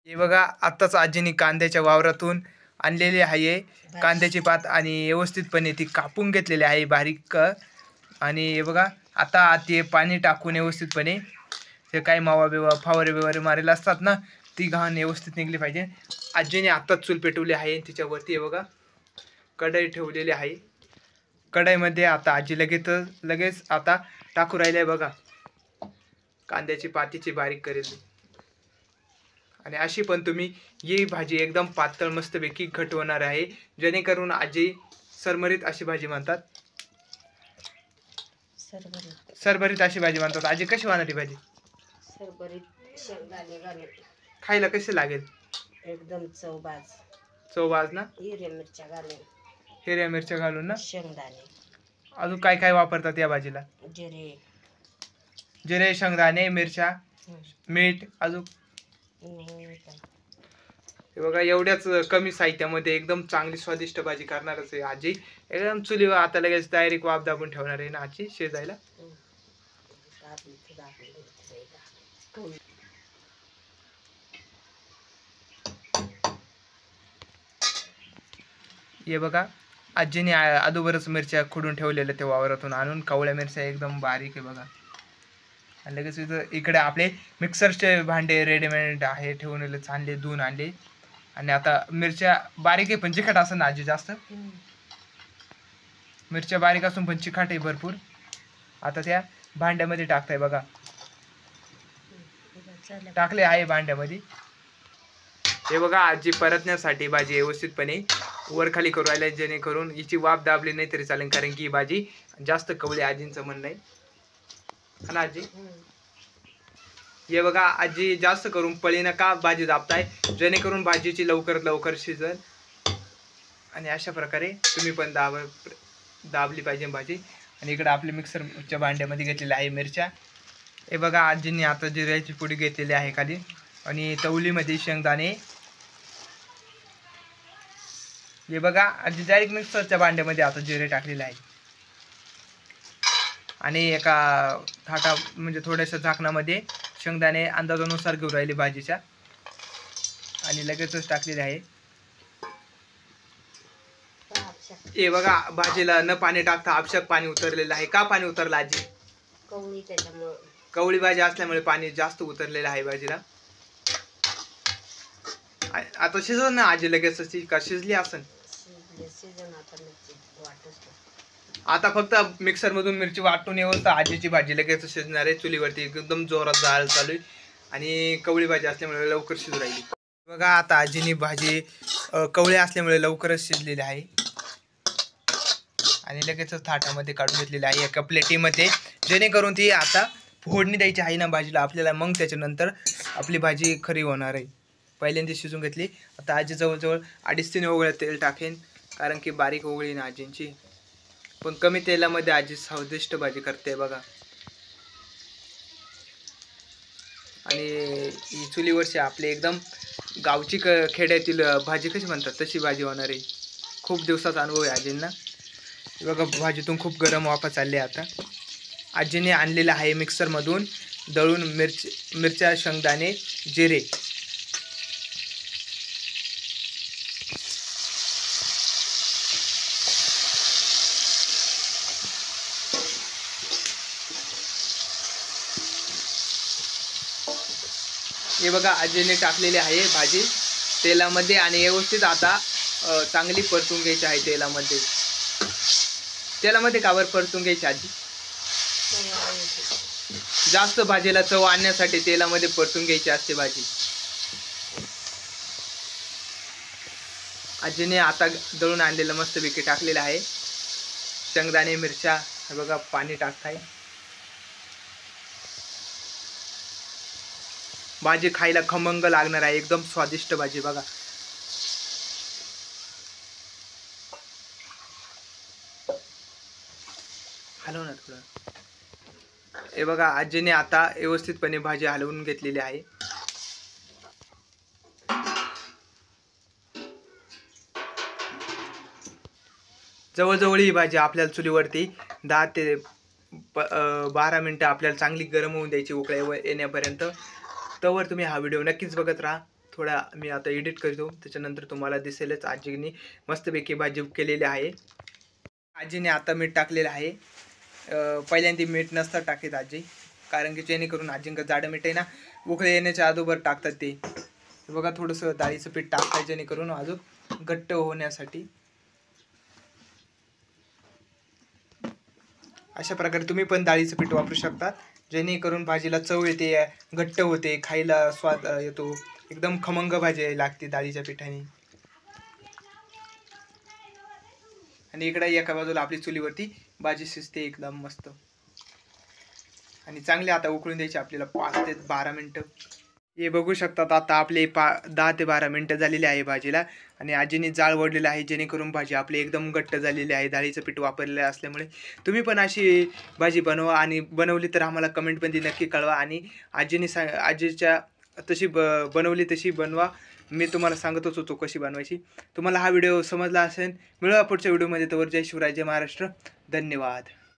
हे बघा आत्ताच आजीनी कांद्याच्या वावरातून आणलेली आहे कांद्याची पात आणि व्यवस्थितपणे ती कापून घेतलेली आहे बारीक आणि हे बघा आता ते पाणी टाकून व्यवस्थितपणे ते काय मावा बिवा फवारे बिवारे मारेला असतात ना ती घाण व्यवस्थित निघली पाहिजे. आजीने आत्ताच चूल पेटवली आहे तिच्यावरती हे बघा कढई ठेवलेली आहे. कढईमध्ये आता आजी लगेच आता टाकू राहिली आहे बघा कांद्याची पातीची बारीक करेल. आणि अशी पण तुम्ही ही भाजी एकदम पातळ मस्तपैकी घट होणार आहे जेणेकरून आजी सरमरीत अशी भाजी म्हणतात. सरभरीत अशी भाजी म्हणतात. आजी कशी बनवणार ही भाजी? सरभरीत शेंगदाणे घालून खायला कशी लागेल? एकदम चवबाज ना. हिरव्या मिरच्या घालून ना. शेंगदाणे अजून काय काय वापरतात या भाजीला? जिरे शेंगदाणे मिरच्या मीठ अजून हे बघा एवढ्याच कमी साहित्यामध्ये एकदम चांगली स्वादिष्ट भाजी करणारच आहे आजी. एकदम चुलीवर आता लगेच डायरेक्ट वाफ दाबून ठेवणार आहे ना आजी शिजायला. हे बघा आजीने अगोदरच मिरच्या खुडून ठेवलेल्या त्या वावरातून आणून कवळ्या मिरच्या एकदम बारीक आहे बघा. आणि लगेच इकडे आपले मिक्सरचे भांडे रेडीमेड आहे ठेवून चांगले धुवून आणले. आणि आता मिरच्या बारीक आहे पण चिकट असं ना आजी जास्त मिरच्या बारीक असून पण चिकट आहे भरपूर. आता त्या भांड्यामध्ये टाकताय बघा टाकले आहे भांड्यामध्ये. हे बघा आजी परतण्यासाठी भाजी व्यवस्थितपणे वरखाली करू राहिली जेणेकरून हिची वाफ दाबली नाही तरी चालेल कारण की ही भाजी जास्त कवळी आजींचं म्हणणं आहे ना आजी. हे बघा आजी जास्त करून पळीनं का भाजी दाबताय जेणेकरून भाजीची लवकर शिजल. आणि अशा प्रकारे तुम्ही पण दाबली पाहिजे भाजी. आणि इकडे आपले मिक्सरच्या भांड्यामध्ये घेतलेल्या आहे मिरच्या. हे बघा आजींनी आता जिऱ्याची पुडी घेतलेली आहे खाली आणि तवलीमध्ये शेंगदाणे. हे बघा आजी डायरेक्ट मिक्सरच्या भांड्यामध्ये आता जिरे टाकलेले आहे आणि एका थाटा म्हणजे थोड्याशा झाकणामध्ये शेंगदाणे अंदाजानुसार घेऊन राहिली भाजीच्या आणि लगेचच टाकलेले आहे. हे बघा भाजीला न पाणी टाकता आवश्यक पाणी उतरलेलं आहे. का पाणी उतरलं आजी? कवळी भाजी असल्यामुळे पाणी जास्त उतरलेलं आहे भाजीला. आता शिजव ना आजी लगेच का शिजली असन? आता फक्त मिक्सर मधून मिरची वाटून येऊन तर आजीची भाजी लगेच शिजणार आहे. चुलीवरती एकदम जोरात जाळ चालू आहे आणि कवळी भाजी असल्यामुळे लवकर शिजू राहिली. बघा आता आजीनी भाजी कवळी असल्यामुळे लवकरच शिजलेली आहे आणि लगेचच थाटामध्ये काढून घेतलेली आहे एका प्लेटीमध्ये जेणेकरून ती आता फोडणी द्यायची आहे ना भाजीला आपल्याला. मग त्याच्यानंतर आपली भाजी खरी होणार आहे. पहिल्यांदा शिजून घेतली. आता आजी जवळजवळ 2.5-3 ओघळ्या तेल टाकेन कारण की बारीक ओघळी ना आजींची. पण कमी तेलामध्ये आजी स्वादिष्ट भाजी करते बघा. आणि ही चुलीवरची आपली एकदम गावची खेड्यातील भाजी कशी म्हणतात तशी भाजी होणार आहे. खूप दिवसाचा अनुभव आहे आजींना. बघा भाजीतून खूप गरम वाफा चालली आता. आजीने आणलेलं आहे मिक्सरमधून दळून मिरच्या शेंगदाणे जिरे. हे बघा आजीने टाकलेली आहे भाजी तेलामध्ये आणि व्यवस्थित आता चांगली परतून घ्यायची आहे तेलामध्ये. कावर परतून घ्यायची आजी? जास्त भाजीला चव आणण्यासाठी तेलामध्ये परतून घ्यायची असते भाजी. आजीने आता दळून आणलेलं मस्तपैकी टाकलेलं आहे. शेंगदाणे मिरच्या हे बघा पाणी टाकताय. भाजी खायला खमंग लागणार आहे एकदम स्वादिष्ट भाजी बघा. हलव ना थोडं. हे बघा आजीने आता व्यवस्थितपणे भाजी हलवून घेतलेली आहे. जवळजवळ ही भाजी आपल्याला चुलीवरती 10 ते 12 मिनटं आपल्याला चांगली गरम होऊन द्यायची उकळी येण्यापर्यंत. तोवर तुम्ही हा व्हिडिओ नक्कीच बघत राहा. थोडा मी आता एडिट करतो, त्याच्यानंतर तुम्हाला दिसेलच आजीने मस्तपैकी भाजी केलेली आहे. आजीने आता मीठ टाकलेलं आहे. पहिल्यांदा मीठ नसतं टाकीत आजी, कारण की जेणेकरून आजींका जाडं मीठ आहे ना उकळे येण्याच्या अगोदर टाकतात ते. बघा थोडंसं डाळीचं पीठ टाकतात जेणेकरून अजून घट्ट होण्यासाठी. अशा प्रकारे तुम्ही पण डाळीचं पीठ वापरू शकता, जेणेकरून भाजीला चव येते, घट्ट होते, खायला स्वाद येतो, एकदम खमंग भाजी लागते डाळीच्या पिठाने. आणि इकडे एका बाजूला आपली चुलीवरती भाजी शिजते एकदम मस्त. आणि चांगले आता उकळून द्यायचे आपल्याला 5 ते 12 मिनटं. हे बघू शकतात आता आपले 10 ते 12 मिनटं झालेली आहे भाजीला. आणि आजीने जाळ वडलेला आहे, जेणेकरून भाजी आपली एकदम घट्ट झालेली आहे डाळीचं पीठ वापरलेलं असल्यामुळे. तुम्ही पण अशी भाजी बनवा, आणि बनवली तर आम्हाला कमेंटमध्ये नक्की कळवा. आणि आजीच्या तशी बनवली तशी बनवा, मी तुम्हाला सांगतच होतो कशी बनवायची. तुम्हाला हा व्हिडिओ समजला असेल. मिळूया पुढच्या व्हिडिओमध्ये. तोवर जय शिवराय, जय महाराष्ट्र, धन्यवाद.